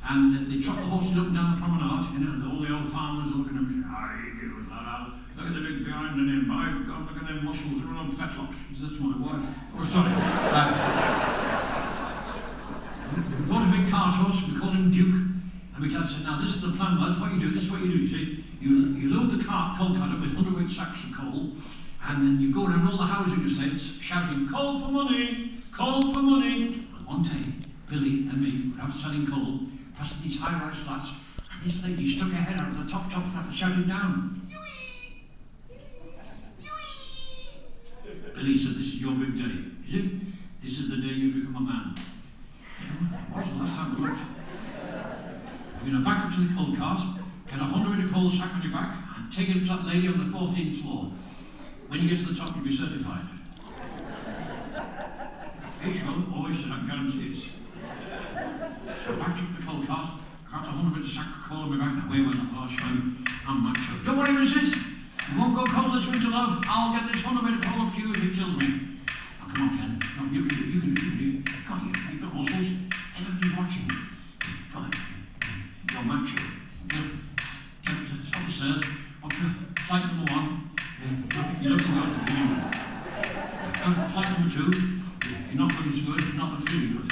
and they trot the horses up and down the promenade, you know, and all the old farmers looking at them, saying, "Hi, you lad, look at the big behind in him, my God, look at them muscles, they're all fetlocks." That's my wife. Oh, sorry. We bought a big cart horse, we called him Duke, and my dad said, now this is the plan, lads, what you do, this is what you do, you see. You load the coal cart up with 100-weight sacks of coal, and then you go around all the housing estates shouting, "Coal for money! Coal for money!" And one day, Billy and me were out selling coal, passing these high-rise flats, and this lady stuck her head out of the top flat and shouted down, Billy said, this is your big day. Is it? This is the day you become a man. What's the last time I looked? You're going to back up to the coal cart, get a 100 coal sack on your back, and take it to that lady on the 14th floor. When you get to the top, you'll be certified. Hey, sure, always said I guarantee it. So I backed up the coal cart, got a 100 sack of coal on my back, and away went the horse showing and macho. Don't worry, missus. You won't go cold this winter, love. I'll get this 100 coal up to you if it kills me. Now, come on, Ken. Come on, you can do it. Come on, you've got muscles. Everybody's watching. Come on. You're macho. Get up the stairs, up to flight number 1. You're looking good. Flight number 2. You're not looking so good, you're not feeling good.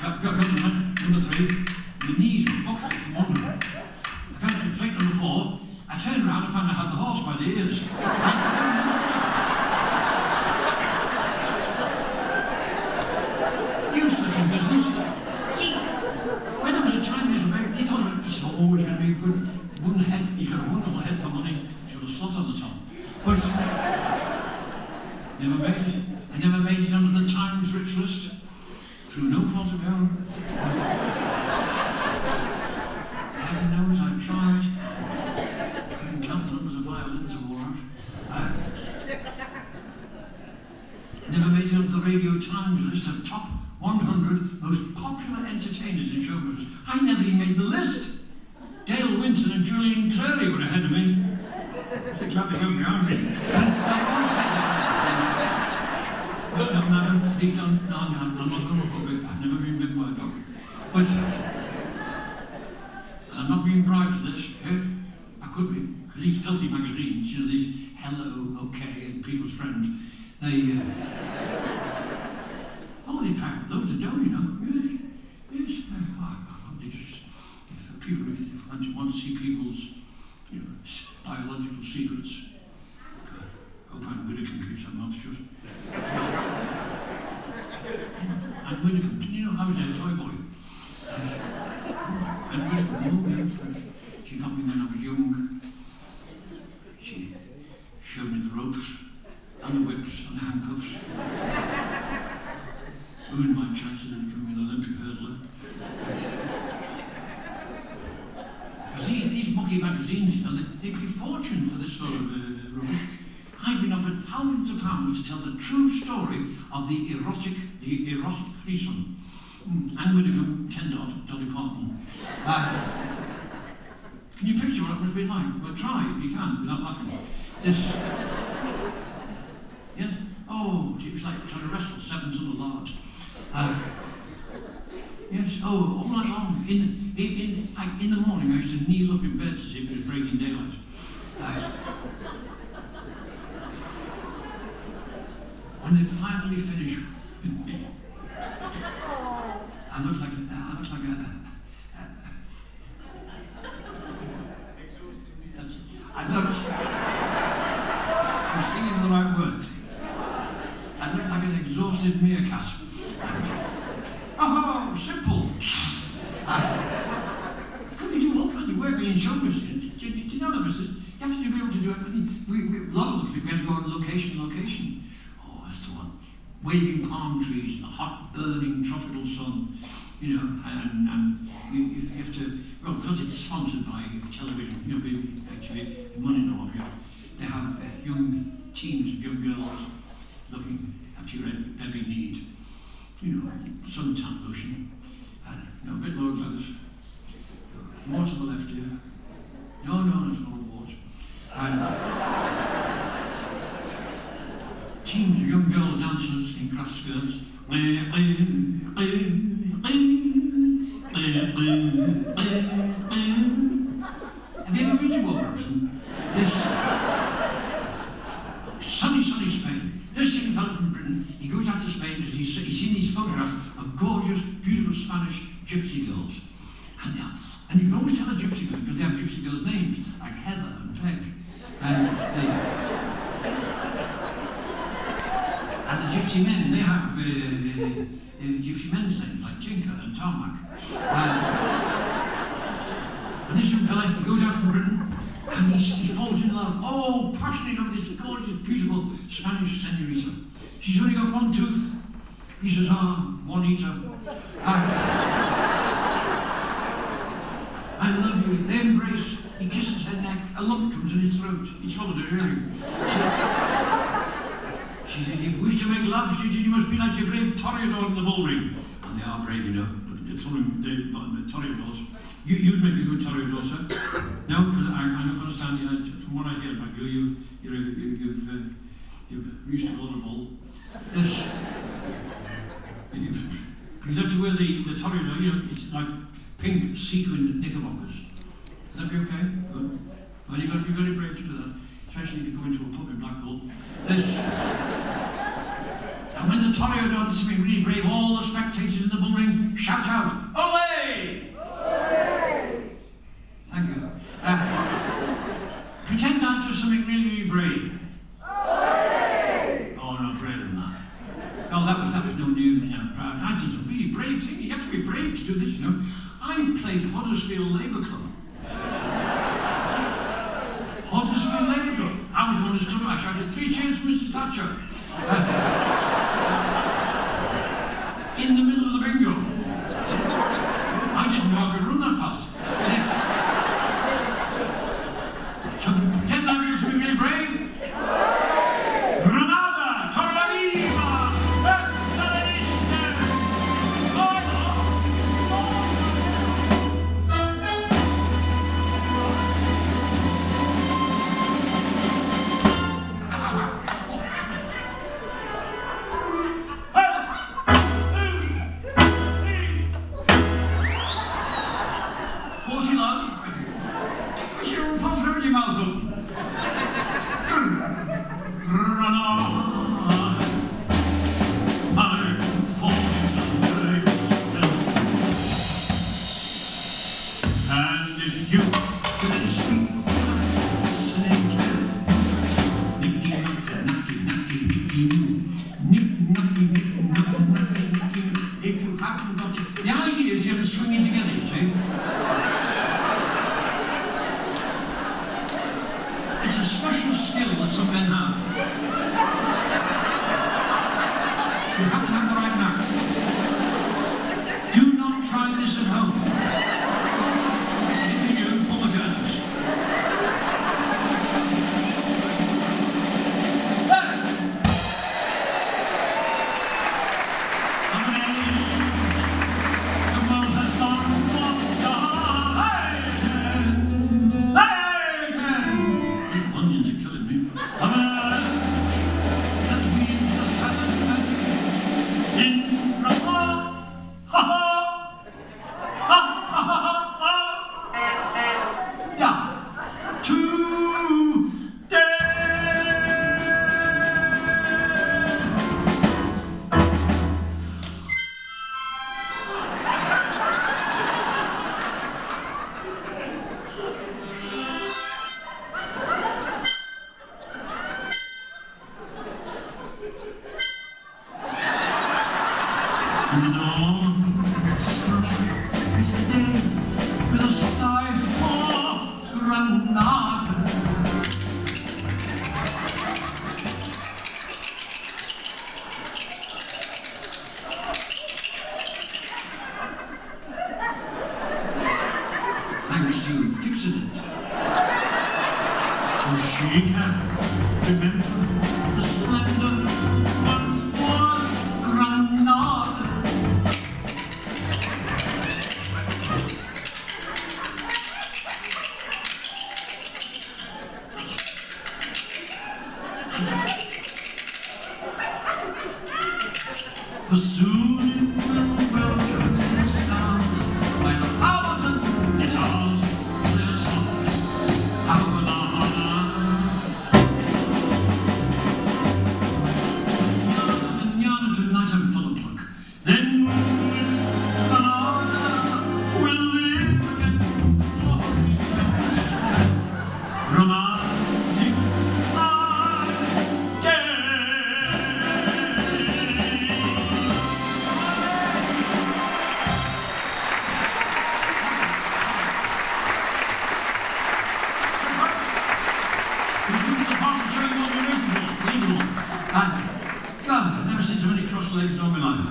Got number 3. My knees were buckling from under it. I got to flight number 4. I turned around and found I had the horse by the ears. Useless in business. See, when I was a tiny little baby, they thought about it. He said, oh, he's going to be a good wooden head. He's got a wonderful head for money. He's got a slot on the top. But never made it. I never made it onto the Times rich list. Through no fault of my own. Heaven knows I tried. Couldn't count the numbers of violins I wore out. Never made it onto the Radio Times list of top 100 most popular entertainers in show business. I never even made the list. Dale Winton and Julian Clary were ahead of me. They're glad they got behind me. I'm not going to put it. I've never been bitten by a dog. But, and I'm not being bribed for this, yeah? I could be, because these filthy magazines, you know, these Hello, OK, and People's Friend, they, oh, they pack loads of dough, you know, yes. They just, people, if you want to see people's, you know, biological secrets, go find a bit of computer, I'm not sure. And Widdicombe, you know, I was a toy boy. And Widdicombe, she got me when I was young. She showed me the ropes, and the whips, and the handcuffs. Ruined my chances of becoming an Olympic hurdler. Because these mucky magazines, you know, they pay fortune for this sort of rubbish. I've been offered thousands of pounds to tell the true story of the erotic threesome. And Widdicombe, Dodd, Dolly Parton. Can you picture what it must have been like? Well, try if you can, without laughing. This... Yes? Oh, it was like trying to wrestle 7 ton of lard. Yes, oh, all night long. In the morning, I used to kneel up in bed to see if it was breaking daylight. When they finally finished with me, I looked like I'm singing the right word. I looked like an exhausted meerkat. Oh, simple. Couldn't you do all kinds of work in show business? Do you know that, Mrs.? You have to be able to do everything. A lot of the people have to go on location. Oh, that's the one. Waving palm trees in the hot, burning tropical sun, you know, and you have to, well, because it's sponsored by television, you know, actually, money no object, they have young teams of young girls looking after your every need. You know, suntan lotion, and no, a bit lower, Gladys. More to the left here. No, that's not awards. And teams of young girl dancers in grass skirts. Have you ever been to Wolverhampton? This sunny Spain. This young fellow from Britain, he goes out to Spain because he's seen these photographs of gorgeous, beautiful Spanish gypsy girls. And you can always tell a gypsy girl because they have gypsy girls' names, like Heather and Peg. And the gypsy men, they have gypsy men's names, like Tinker and Tarmac. And this young fella, he goes out from Britain, And he falls in love, oh, passionate of this gorgeous, beautiful Spanish senorita. She's only got one tooth. He says, Juanita, I love you. They embrace. He kisses her neck. A lump comes in his throat. He swallowed her earring. She said, if you wish to make love, she said, you must be like your brave toreador in the bull ring. And they are brave, you know, but the toreadors. You'd make a good toreador, sir. No, because I understand, from what I hear about you, you've reached a lot of bull. Yes. You'd have to wear the toreador, you know, it's like pink sequined knickerbockers. Would that be okay? Good. Well, you're very brave to do that, especially if you go into a pub in Blackpool. Yes. And when the toreador does something really brave, all the spectators in the bull ring shout out, "Ole! Ole!" Thank you. Pretend now to do something really, really brave. Ole! Oh, no, braver than that. Oh, that was no new, proud. I did some really brave thing. You have to be brave to do this, you know. I've played Huddersfield Labour Club. Huddersfield Labour Club. I was the one who stood up. I shouted, 3 cheers for Mrs. Thatcher. In the middle of the bingo. I didn't know I could run that fast. Yes. So pretend I do something really brave. Granada, Torreladima,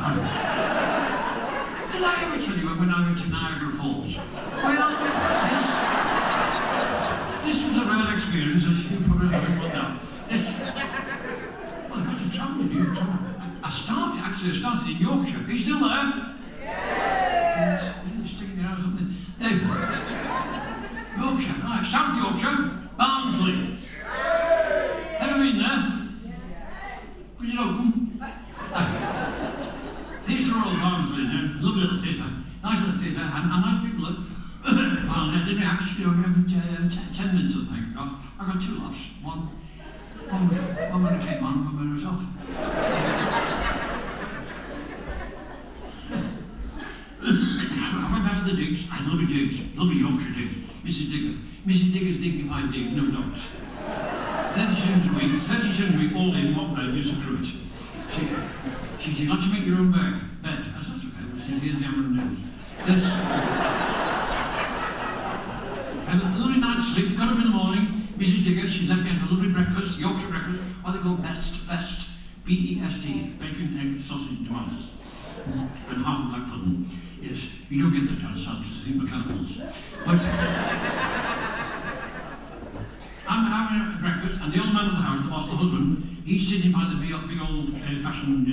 Did I ever tell you when I went to Niagara Falls? Well, this was a real experience, as you probably know now. Well, I had to travel with you. I started in Yorkshire. Are you still there? Yes. You're sticking your house up there. Yorkshire, right, South Yorkshire, Barnsley. Ever been there? Was it open? Theatre Royal Barnsley, lovely little theatre. Nice little theatre, and nice people that didn't actually, 10 minutes of the thing. I got 2 laughs. One when it came on, one when it was off. I went back to the digs. I had lovely digs, lovely Yorkshire digs. Mrs. Digger's dignified digs, no dogs. 30 shillings a week, all in, one bed, just a cruise. She said, you've got to make your own bed. That's okay, she's here's the Amber News. Yes. Had a lovely night's sleep, got up in the morning, Mrs. Digger, she left me had a lovely breakfast, Yorkshire breakfast, what they call best, B-E-S-T, bacon, egg, sausage, and tomatoes. And half a black pudding. Yes, you don't get that down south because I think we're cannibals. But I'm having a breakfast, and the old man of the house, the boss, the husband, he's sitting by the big old-fashioned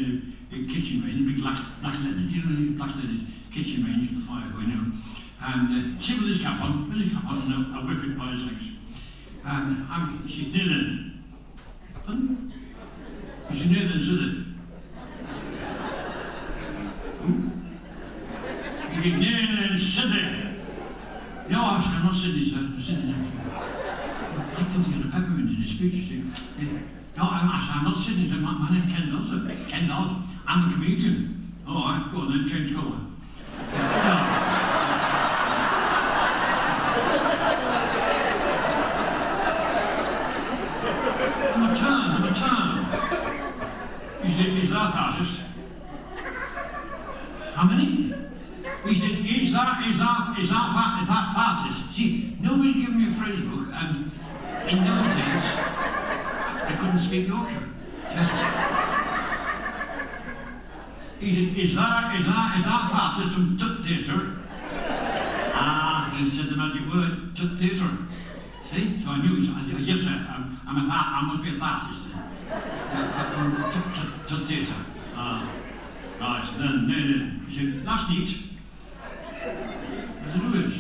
kitchen range, the big black-leaded, black-leaded kitchen range with the fire going on. And sit with his cap on, and I'll whip it by his legs. And she's near then. Pardon? She's near then, so that. You're near then, so that. No, I'm not sitting, sir. I'm sitting there. I thought he had a peppermint in his speech, you see. No, I'm not sitting there. My name's Ken Dodd, sir. Ken Dodd. I'm a comedian. All right, go on then, change colour. I'm a turn. He's that artist. How many? He said, is that artist? See, nobody gave me a phrase book, and in those days, I couldn't speak Yorkshire. He said, is that artist from Tut Theatre? He said the magic word, Tut Theatre. See? So I knew, I said, yes sir, I must be a artist then. From Tut Theatre. Right, then, he said, that's neat. I said, who is?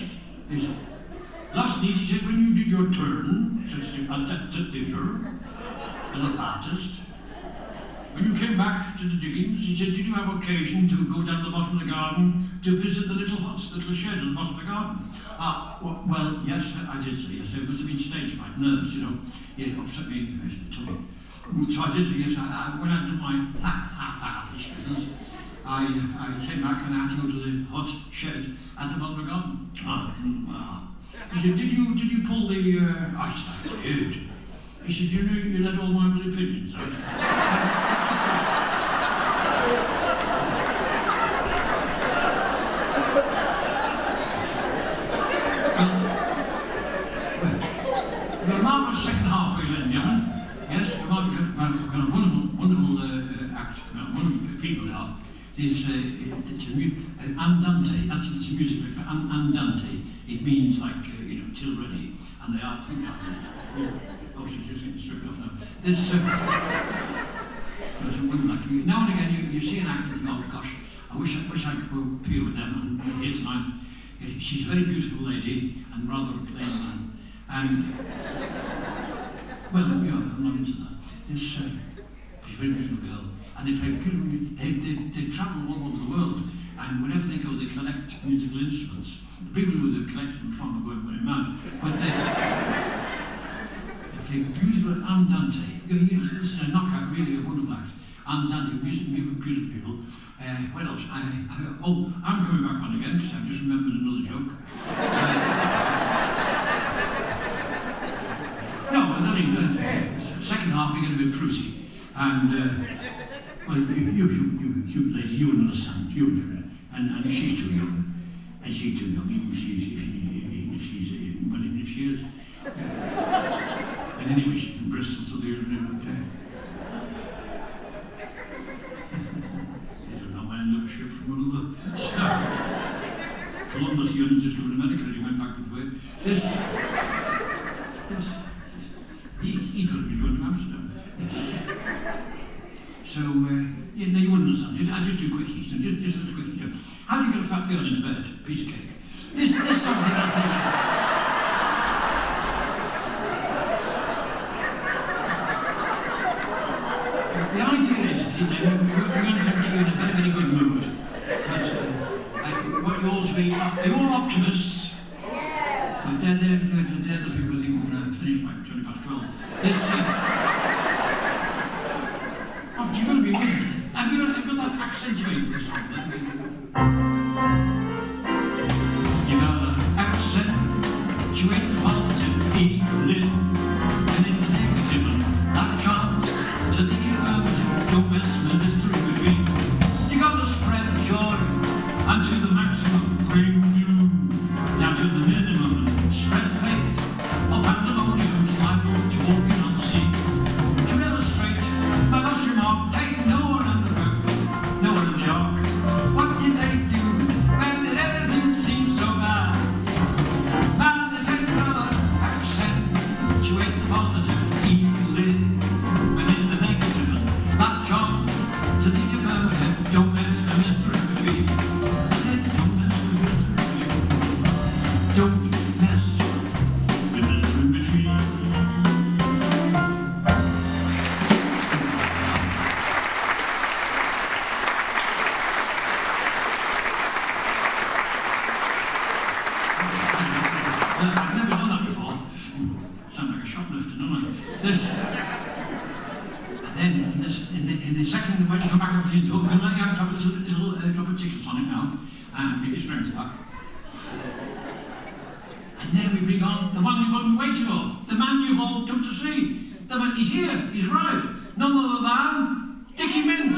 He said, last night, he said, when you did your turn, at the theatre, as an artist, when you came back to the diggings, he said, did you have occasion to go down the bottom of the garden to visit the little huts, the little shed at the bottom of the garden? Well, yes, I did say, yes, it must have been stage fright, nerves, you know. It upset me, tummy. So I did say, yes, when I did my fish business, I came back and I had to go to the hut shed at the bottom of the garden. He said, did you pull the, I said, I did. He said, you know, you let all my bloody pigeons out. Well, the marvellous second half for you, ladies and gentlemen. Yes, we've got a wonderful act, wonderful people now. It's andante, that's it's a music for andante. It means like, till ready, and they are pretty happy. Oh, she's just getting stripped off now. There's now and again you see an actor and think, oh gosh, I wish I could appear with them, and here tonight, she's a very beautiful lady, and rather a plain man, and, well, yeah, I'm not into that. She's a very beautiful girl. And they play beautiful music. They travel all over the world, and wherever they go, they collect musical instruments. The people who they collect them from are going very mad, but they play beautiful andante. This is a knockout, really a wonderful act. Andante, beautiful people. What else? I'm coming back on again because I've just remembered another joke. No, and then second half we get a bit fruity, and. Well, you lady, you wouldn't understand. You wouldn't, and she's too young, and she's too young. Even if she is. And anyway, she's from Bristol, so they're they don't know when Columbus, the undiscovered America, and he went backwards way. This. He thought he was going to Amsterdam. So, you wouldn't understand. I just do quickies. Just as a quickie. How do you get a fat girl into bed? Piece of cake. This something else. The idea is that we're going to get you in a very, very good mood. Because what you all to be, are you all optimists? Yes. But they're the people who think we're going to finish by 20 past 12. This, oh, you're going to be with me. Have you got that accentuate this song? You got to accentuate the positive feeling, and in the negative, and latch on to the affirmative. Don't mess with mystery between. You got to spread joy unto the maximum, bring gloom down to the minimum, and spread faith or pandemonium's liable to walking on the sea. To illustrate my last remark, take no one on the boat, no one in the ark. What did they do when did everything seem so bad? Man, they take another accentuate the positive healing, and in the negative, latch on to the affirmative. Don't mess with mystery between. I said, don't mess with mystery between. Don't mess with mystery between. I've never done that before. Sound like a shoplifter, don't I? This. And then in the second, when you come back up to the talk, can I let you have a little drop of tickets on it now and get your strength back. And then we bring on the one you've all been waiting for, the man you've all come to see. The man, he's here, he's arrived. None other than Dickie Mint.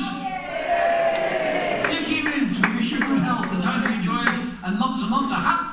Dickie Mint, we wish you good health, a time to enjoy it, and lots of happy.